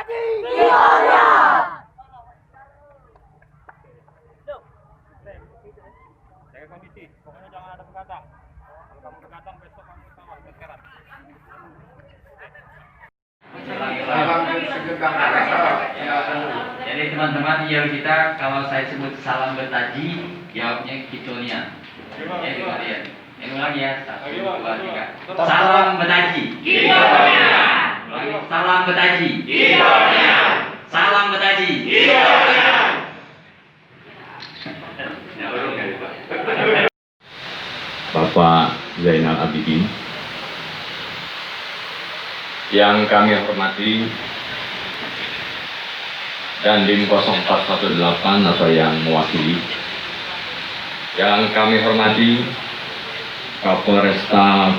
Betaji. Gloria. Jaga kondisi, pokoknya jangan ada begadang. Kalau kamu begadang besok kamu kawal berkerat. Jadi teman-teman, yuk kita kalau saya sebut salam Betaji, jawabnya Kitonia. Ya, kalian. Ini ulang ya, 1, 2, 3. Salam Betaji. Kitonia. Salam Betaji. Kitonia. Salam Betaji. Kitonia. Bapak Zainal Abidin, yang kami hormati Dandim 0418 atau yang mewakili, yang kami hormati Kapolresta